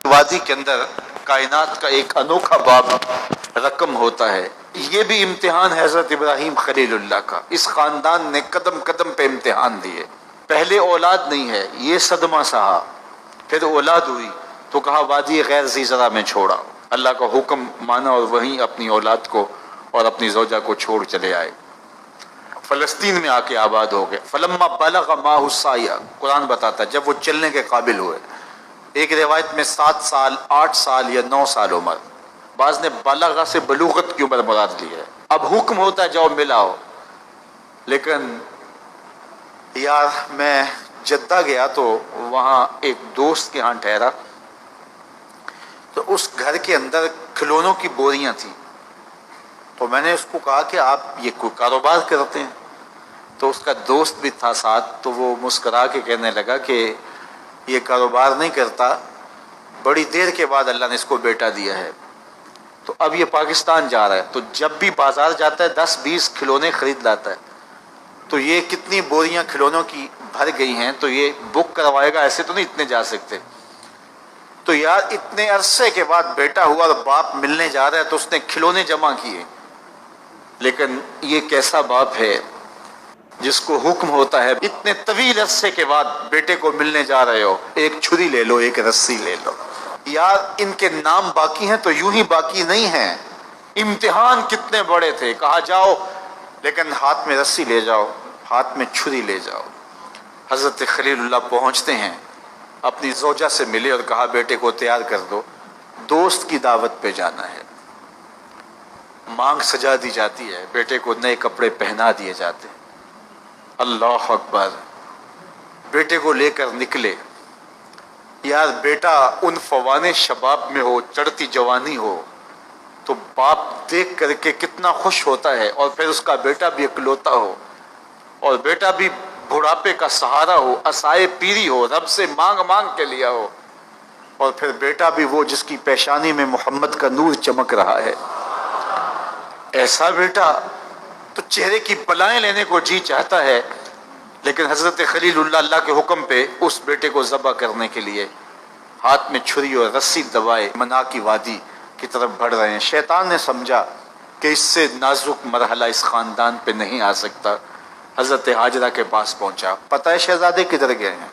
وادی کے اندر کائنات کا ایک انوکھا باب رقم ہوتا ہے. یہ بھی امتحان ہے حضرت ابراہیم خلیل اللہ کا. اس خاندان نے قدم قدم پہ امتحان دیے. پہلے اولاد نہیں ہے، یہ صدمہ سہا. پھر اولاد ہوئی تو کہا وادی غیر ذی زرع میں چھوڑا. اللہ کا حکم مانا اور وہیں اپنی اولاد کو اور اپنی زوجہ کو چھوڑ چلے آئے. فلسطین میں آ کے آباد ہو گئے. فلما بلغ ماہ السعی، قرآن بتاتا ہے جب وہ چلنے کے قابل ہوئے. ایک روایت میں 7 سال 8 سال یا 9 سال عمر، بعض نے بلغہ سے بلوغت کی عمر مراد لی ہے. اب حکم ہوتا ہے جاؤ ملاؤ. لیکن یار میں جدہ گیا تو وہاں ایک دوست کے ہاں ٹھہرا تو اس گھر کے اندر کھلونوں کی بوریاں تھیں. تو میں نے اس کو کہا کہ آپ یہ کوئی کاروبار کرتے ہیں؟ تو اس کا دوست بھی تھا ساتھ، تو وہ مسکرا کے کہنے لگا کہ یہ کاروبار نہیں کرتا، بڑی دیر کے بعد اللہ نے اس کو بیٹا دیا ہے. تو اب یہ پاکستان جا رہا ہے تو جب بھی بازار جاتا ہے 10-20 کھلونے خرید لاتا ہے. تو یہ کتنی بوریاں کھلونوں کی بھر گئی ہیں تو یہ بک کروائے گا، ایسے تو نہیں اتنے جا سکتے. تو یار اتنے عرصے کے بعد بیٹا ہوا اور باپ ملنے جا رہا ہے تو اس نے کھلونے جمع کیے. لیکن یہ کیسا باپ ہے جس کو حکم ہوتا ہے اتنے طویل عرصے کے بعد بیٹے کو ملنے جا رہے ہو، ایک چھری لے لو، ایک رسی لے لو. یار ان کے نام باقی ہیں تو یوں ہی باقی نہیں ہیں. امتحان کتنے بڑے تھے. کہا جاؤ لیکن ہاتھ میں رسی لے جاؤ، ہاتھ میں چھری لے جاؤ. حضرت خلیل اللہ پہنچتے ہیں، اپنی زوجہ سے ملے اور کہا بیٹے کو تیار کر دو، دوست کی دعوت پہ جانا ہے. مانگ سجا دی جاتی ہے، بیٹے کو نئے کپڑے پہنا دیے جاتے ہیں. اللہ اکبر. بیٹے کو لے کر نکلے. یار بیٹا ان فوان شباب میں ہو، چڑھتی جوانی ہو تو باپ دیکھ کر کے کتنا خوش ہوتا ہے. اور پھر اس کا بیٹا بھی اکلوتا ہو اور بیٹا بھی بڑھاپے کا سہارا ہو، عصائے پیری ہو، رب سے مانگ مانگ کے لیا ہو. اور پھر بیٹا بھی وہ جس کی پیشانی میں محمد کا نور چمک رہا ہے. ایسا بیٹا تو چہرے کی بلائیں لینے کو جی چاہتا ہے. لیکن حضرت خلیل اللہ کے حکم پہ اس بیٹے کو ذبح کرنے کے لیے ہاتھ میں چھری اور رسی دبائے منا کی وادی کی طرف بڑھ رہے ہیں. شیطان نے سمجھا کہ اس سے نازک مرحلہ اس خاندان پہ نہیں آ سکتا. حضرت حاجرہ کے پاس پہنچا. پتہ ہے شہزادے کدھر گئے ہیں؟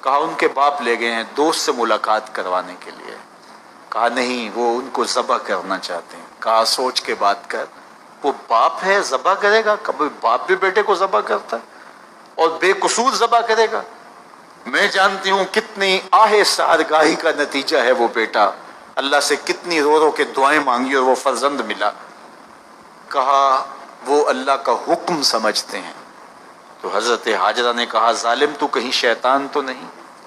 کہا ان کے باپ لے گئے ہیں دوست سے ملاقات کروانے کے لیے. کہا نہیں، وہ ان کو ذبح کرنا چاہتے ہیں. کہا سوچ کے بات کر. وہ باپ ہے ذبح کرے گا؟ کبھی باپ بھی بیٹے کو ذبح کرتا ہے اور بے قصور ذبح کرے گا؟ میں جانتی ہوں کتنی آہ سحرگاہی کا نتیجہ ہے وہ بیٹا. اللہ سے کتنی رو رو کے دعائیں مانگی اور وہ فرزند ملا. کہا وہ اللہ کا حکم سمجھتے ہیں. تو حضرت حاجرہ نے کہا ظالم تو کہیں شیطان تو نہیں؟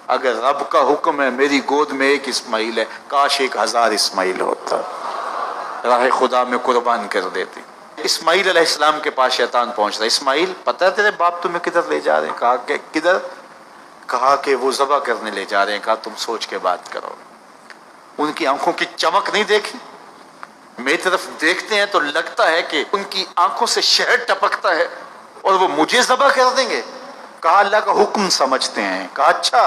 اگر رب کا حکم ہے میری گود میں ایک اسماعیل ہے، کاش 1000 اسماعیل ہوتا، راہ خدا میں قربان کر دیتے. اسماعیل علیہ السلام کے پاس شیطان پہنچ رہا. اسماعیل پتہ ہے تیرے باپ تمہیں کدھر لے جا رہے ہیں؟ کہا کہ کدھر؟ کہا کہ وہ ذبح کرنے لے جا رہے ہیں. کہا تم سوچ کے بات کرو. ان کی آنکھوں کی چمک نہیں دیکھی؟ میری طرف دیکھتے ہیں تو لگتا ہے کہ ان کی آنکھوں سے شہد ٹپکتا ہے اور وہ مجھے ذبح کر دیں گے. کہا اللہ کا حکم سمجھتے ہیں. کہا اچھا.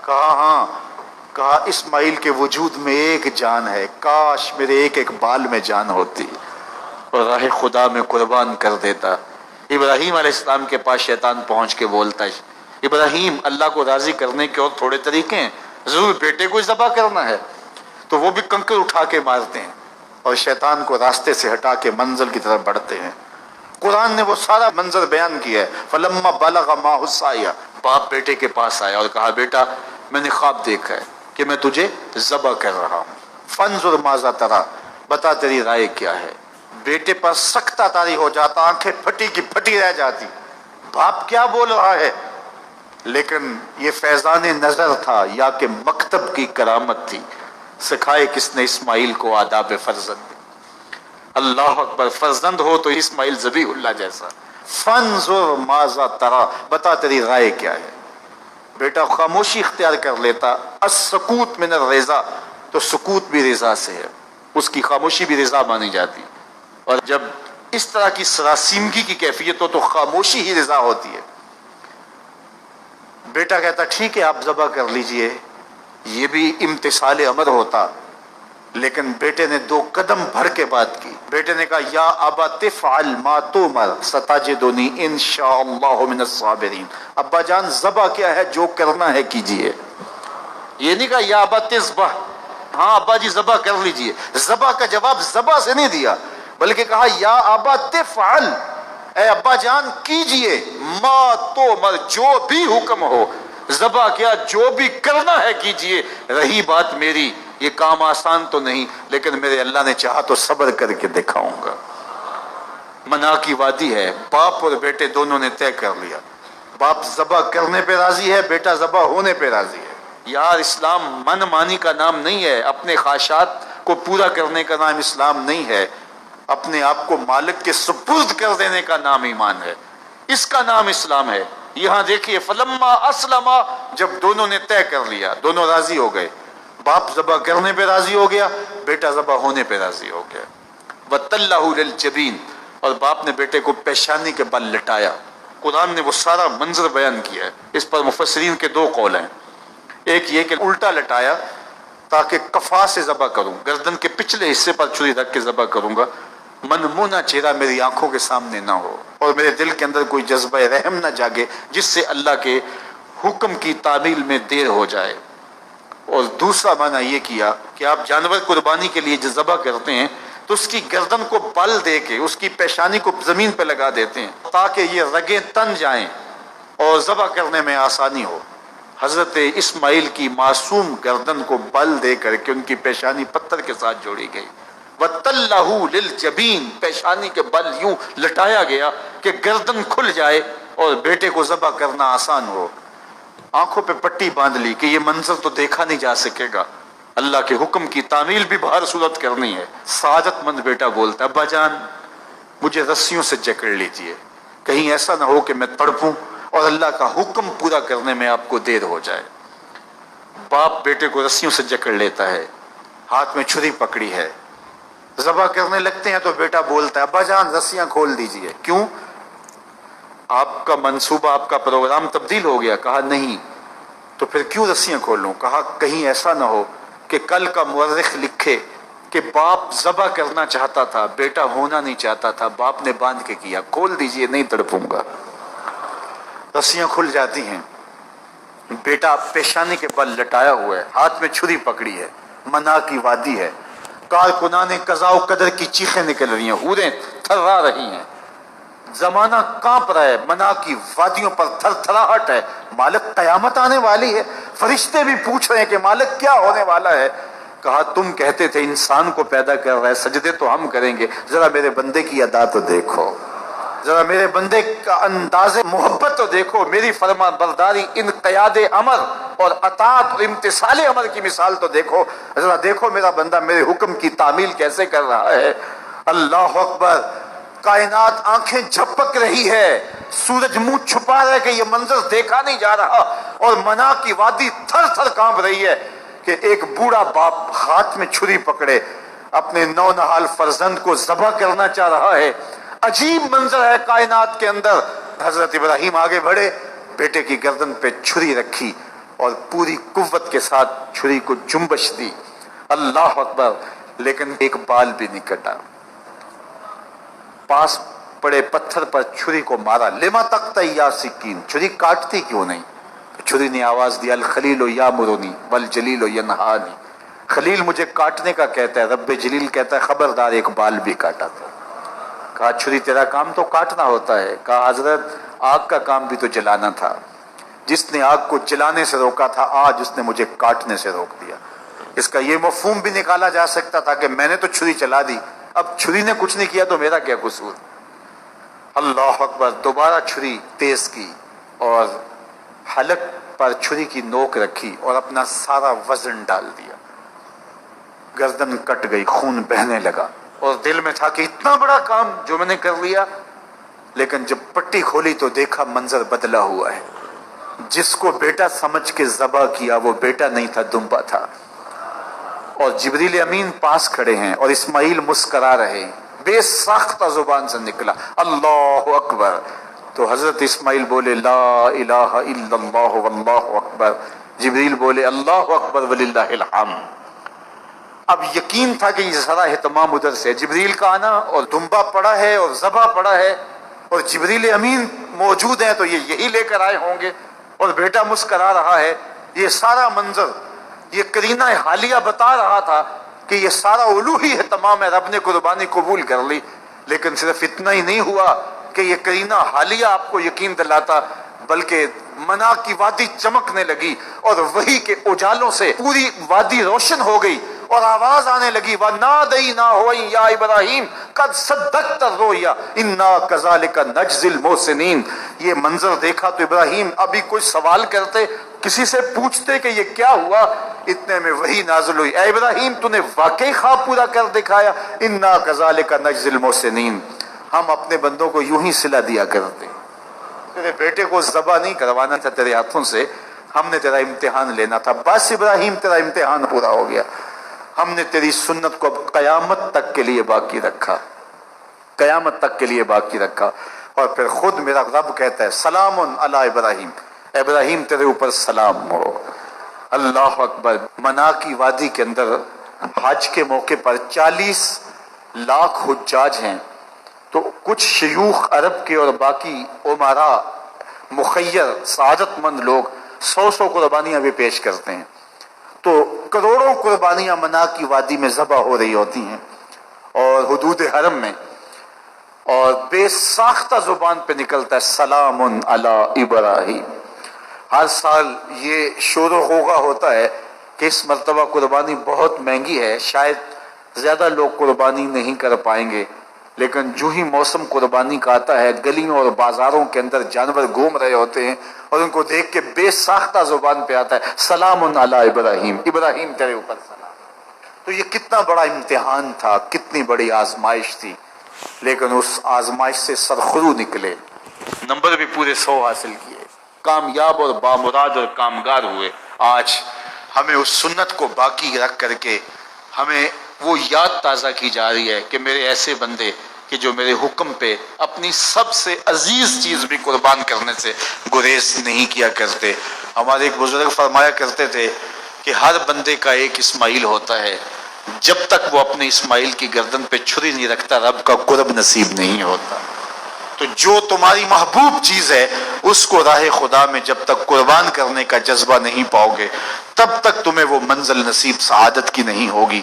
کہا ہاں. کہا اسماعیل کے وجود میں ایک جان ہے، کاش میرے ایک ایک بال میں جان ہوتی اور راہ خدا میں قربان کر دیتا. ابراہیم علیہ السلام کے پاس شیطان پہنچ کے بولتا ہے ابراہیم اللہ کو راضی کرنے کے اور تھوڑے طریقے ہیں، ضرور بیٹے کو ذبح کرنا ہے. تو وہ بھی کنکر اٹھا کے مارتے ہیں اور شیطان کو راستے سے ہٹا کے منزل کی طرف بڑھتے ہیں. قرآن نے وہ سارا منظر بیان کیا ہے. فلما بلغ ماہ السعی، باپ بیٹے کے پاس آیا اور کہا بیٹا میں نے خواب دیکھا ہے کہ میں تجھے ذبح کر رہا ہوں. فانظر ماذا تری، بتا تیری رائے کیا ہے. بیٹے پر سختہ طاری ہو جاتا، آنکھیں پھٹی کی پھٹی رہ جاتی. باپ کیا بول رہا ہے؟ لیکن یہ فیضان نظر تھا یا کہ مکتب کی کرامت تھی. سکھائے کس نے اسماعیل کو آداب فرزند. اللہ اکبر. فرزند ہو تو اسماعیل ذبیح اللہ جیسا. فانظر ماذا تری، بتا تیری رائے کیا ہے. بیٹا خاموشی اختیار کر لیتا. السکوت من الرضا، تو سکوت بھی رضا سے ہے، اس کی خاموشی بھی رضا مانی جاتی. اور جب اس طرح کی سراسیمگی کی کیفیت ہو تو خاموشی ہی رضا ہوتی ہے. بیٹا کہتا ٹھیک ہے آپ ذبح کر لیجئے. یہ بھی امتثال امر ہوتا، لیکن بیٹے نے 2 قدم بھر کے بات کی. بیٹے نے کہا یا ابا تفعل ما تؤمر ستجدنی انشاءاللہ من الصابرین. ابا جان ذبح کیا ہے، جو کرنا ہے کیجئے. یہ نہیں کہا یا ابا تذبح، ہاں ابا جی ذبح کر لیجئے. ذبح کا جواب ذبح سے نہیں دیا، بلکہ کہا یا ابا تفعل، اے ابا جان کیجئے، ما تؤمر جو بھی حکم ہو. ذبح کیا، جو بھی کرنا ہے کیجئے. رہی بات میری، یہ کام آسان تو نہیں، لیکن میرے اللہ نے چاہا تو صبر کر کے دکھاؤں گا. منا کی وادی ہے، باپ اور بیٹے دونوں نے طے کر لیا. باپ ذبح کرنے پہ راضی ہے، بیٹا ذبح ہونے پہ راضی ہے. یار اسلام من مانی کا نام نہیں ہے، اپنے خواہشات کو پورا کرنے کا نام اسلام نہیں ہے، اپنے آپ کو مالک کے سپرد کر دینے کا نام ایمان ہے، اس کا نام اسلام ہے. یہاں دیکھیے فلما اسلم، جب دونوں نے طے کر لیا، دونوں راضی ہو گئے. باپ ذبح کرنے پہ راضی ہو گیا، بیٹا ذبح ہونے پہ راضی ہو گیا. وَتَلَّهُ لِلْجَبِينِ، اور باپ نے بیٹے کو پیشانی کے بل لٹایا. قرآن نے وہ سارا منظر بیان کیا ہے. اس پر مفسرین کے 2 قول ہیں. ایک یہ کہ الٹا لٹایا تاکہ کفا سے ذبح کروں، گردن کے پچھلے حصے پر چھری رکھ کے ذبح کروں گا، منمونہ چہرہ میری آنکھوں کے سامنے نہ ہو اور میرے دل کے اندر کوئی جذبہ رحم نہ جاگے جس سے اللہ کے حکم کی تعمیل میں دیر ہو جائے. اور دوسرا معنی یہ کیا کہ آپ جانور قربانی کے لیے جو ذبح کرتے ہیں تو اس کی گردن کو بل دے کے اس کی پیشانی کو زمین پہ لگا دیتے ہیں تاکہ یہ رگیں تن جائیں اور ذبح کرنے میں آسانی ہو. حضرت اسماعیل کی معصوم گردن کو بل دے کر کے ان کی پیشانی پتھر کے ساتھ جوڑی گئی. وَتَلَّهُ لِلْجَبِينِ، پیشانی کے بل یوں لٹایا گیا کہ گردن کھل جائے اور بیٹے کو ذبح کرنا آسان ہو. آنکھوں پہ پٹی باندھ لی کہ یہ منظر تو دیکھا نہیں جا سکے گا، اللہ کے حکم کی تعمیل بھی بہر صورت کرنی ہے. سعادت مند بیٹا بولتا ابا جان مجھے رسیوں سے جکڑ لیجئے، کہیں ایسا نہ ہو کہ میں تڑپوں اور اللہ کا حکم پورا کرنے میں آپ کو دیر ہو جائے. باپ بیٹے کو رسیوں سے جکڑ لیتا ہے، ہاتھ میں چھری پکڑی ہے، ذبح کرنے لگتے ہیں تو بیٹا بولتا ہے ابا جان رسیاں کھول دیجئے. کیوں؟ آپ کا منصوبہ، آپ کا پروگرام تبدیل ہو گیا. کہا نہیں. تو پھر کیوں رسیاں کھولوں؟ کہا کہیں ایسا نہ ہو کہ کل کا مورخ لکھے کہ باپ ذبح کرنا چاہتا تھا، بیٹا ہونا نہیں چاہتا تھا، باپ نے باندھ کے کیا. کھول دیجئے، نہیں تڑپوں گا. رسیاں کھل جاتی ہیں. بیٹا پیشانی کے بل لٹایا ہوا ہے، ہاتھ میں چھری پکڑی ہے، منا کی وادی ہے، کارکنان قضاء و قدر کی چیخیں نکل رہی ہیں، حوریں تھرا رہی ہیں، زمانہ کانپ رہا ہے، منا کی وادیوں پر تھر تھراہٹ ہے. مالک قیامت آنے والی ہے. فرشتے بھی پوچھ رہے ہیں کہ مالک کیا ہونے والا ہے. کہا تم کہتے تھے انسان کو پیدا کر رہا ہے، سجدے تو ہم کریں گے، ذرا میرے بندے کی ادا تو دیکھو، ذرا میرے بندے کا انداز محبت تو دیکھو، میری فرما برداری، انقیاد امر اور اطاعت اور امتثال امر کی مثال تو دیکھو، ذرا دیکھو میرا بندہ میرے حکم کی تعمیل کیسے کر رہا ہے. اللہ اکبر. کائنات آنکھیں جھپک رہی ہے، سورج منہ چھپا رہا ہے کہ یہ منظر دیکھا نہیں جا رہا، اور منا کی وادی تھر تھر کانپ رہی ہے کہ ایک بوڑھا باپ ہاتھ میں چھری پکڑے اپنے نو نہال فرزند کو ذبح کرنا چاہ رہا ہے. عجیب منظر ہے کائنات کے اندر. حضرت ابراہیم آگے بڑھے، بیٹے کی گردن پہ چھری رکھی اور پوری قوت کے ساتھ چھری کو جنبش دی. اللہ اکبر. لیکن ایک بال بھی نہیں کٹا. پاس پڑے پتھر پر چھری کو مارا. لما تقطع یا سکین، چھری کاٹتی کیوں نہیں؟ چھری نے آواز دی الخلیل یامرنی والجلیل ینہانی، خلیل مجھے کاٹنے کا کہتا ہے، رب جلیل کہتا ہے خبردار ایک بال بھی کاٹا تھا. کہا چھری تیرا کام تو کاٹنا ہوتا ہے. کہا حضرت آگ کا کام بھی تو جلانا تھا، جس نے آگ کو جلانے سے روکا تھا آج اس نے مجھے کاٹنے سے روک دیا. اس کا یہ مفہوم بھی نکالا جا سکتا تھا کہ میں نے تو چھری چلا دی، اب چھری نے کچھ نہیں کیا تو میرا کیا قصور. اللہ اکبر. دوبارہ چھری تیز کی اور حلق پر چھری کی نوک رکھی اور اپنا سارا وزن ڈال دیا. گردن کٹ گئی، خون بہنے لگا اور دل میں تھا کہ اتنا بڑا کام جو میں نے کر لیا. لیکن جب پٹی کھولی تو دیکھا منظر بدلا ہوا ہے. جس کو بیٹا سمجھ کے ذبح کیا وہ بیٹا نہیں تھا، دمبا تھا. اور جبریل امین پاس کھڑے ہیں اور اسماعیل مسکرا رہے ہیں. بے ساختہ زبان سے نکلا اللہ اکبر. تو حضرت اسماعیل بولے لا الہ الا اللہ واللہ اکبر. جبریل بولے اللہ اکبر وللہ الحمد۔ اب یقین تھا کہ یہ سارا اہتمام ادھر سے، جبریل کا آنا اور دمبا پڑا ہے اور ذبح پڑا ہے اور جبریل امین موجود ہیں تو یہ یہی لے کر آئے ہوں گے، اور بیٹا مسکرا رہا ہے۔ یہ سارا منظر، یہ قرینہ حالیہ بتا رہا تھا کہ یہ سارا الوہی اہتمام ہے، رب نے قربانی قبول کر لی۔ لیکن صرف اتنا ہی نہیں ہوا کہ یہ قرینہ حالیہ آپ کو یقین دلاتا، بلکہ منا کی وادی چمکنے لگی اور وہی کے اجالوں سے پوری وادی روشن ہو گئی، اور آواز آنے لگی وَنَادَيْنَاهُ يَا إِبْرَاهِيمُ قَدْ صَدَّقْتَ الرُّؤْيَا إِنَّا كَذَلِكَ نَجْزِي الْمُحْسِنِينَ۔ یہ منظر دیکھا تو ابراہیم ابھی کوئی سوال کرتے، کسی سے پوچھتے کہ یہ کیا ہوا، اتنے میں وہی نازل ہوئی، اے ابراہیم تو نے واقعی خواب پورا کر دکھایا، إِنَّا كَذَلِكَ نَجْزِي الْمُحْسِنِينَ، ہم اپنے بندوں کو یوں ہی صلہ دیا کرتے۔ تیرے بیٹے کو ذبح نہیں کروانا تھا تیرے ہاتھوں سے، ہم نے تیرا امتحان لینا تھا، بس ابراہیم تیرا امتحان پورا ہو گیا، ہم نے تیری سنت کو اب قیامت تک کے لیے باقی رکھا، قیامت تک کے لیے باقی رکھا۔ اور پھر خود میرا رب کہتا ہے سلام علی ابراہیم، ابراہیم تیرے اوپر سلام ہو۔ اللہ اکبر۔ منا کی وادی کے اندر حج کے موقع پر 40 لاکھ حجاج ہیں، تو کچھ شیوخ عرب کے اور باقی عمرا مخیر سعادت مند لوگ 100 قربانیاں بھی پیش کرتے ہیں، تو کروڑوں قربانیاں منا کی وادی میں ذبح ہو رہی ہوتی ہیں اور حدود حرم میں، اور بے ساختہ زبان پہ نکلتا ہے سلام علی ابراہیم۔ ہر سال یہ شور و غوغا ہوتا ہے کہ اس مرتبہ قربانی بہت مہنگی ہے، شاید زیادہ لوگ قربانی نہیں کر پائیں گے، لیکن جو ہی موسم قربانی کا آتا ہے گلیوں اور بازاروں کے اندر جانور گھوم رہے ہوتے ہیں اور ان کو دیکھ کے بے ساختہ زبان پہ آتا ہے سلام علی ابراہیم، ابراہیم تیرے اوپر سلام۔ تو یہ کتنا بڑا امتحان تھا، کتنی بڑی آزمائش تھی، لیکن اس آزمائش سے سرخرو نکلے، نمبر بھی پورے 100 حاصل کیے، کامیاب اور بامراد اور کامگار ہوئے۔ آج ہمیں اس سنت کو باقی رکھ کر کے ہمیں وہ یاد تازہ کی جا رہی ہے کہ میرے ایسے بندے کہ جو میرے حکم پہ اپنی سب سے عزیز چیز بھی قربان کرنے سے گریز نہیں کیا کرتے۔ ہمارے ایک بزرگ فرمایا کرتے تھے کہ ہر بندے کا ایک اسماعیل ہوتا ہے، جب تک وہ اپنے اسماعیل کی گردن پہ چھری نہیں رکھتا رب کا قرب نصیب نہیں ہوتا۔ تو جو تمہاری محبوب چیز ہے اس کو راہ خدا میں جب تک قربان کرنے کا جذبہ نہیں پاؤ گے تب تک تمہیں وہ منزل نصیب سعادت کی نہیں ہوگی۔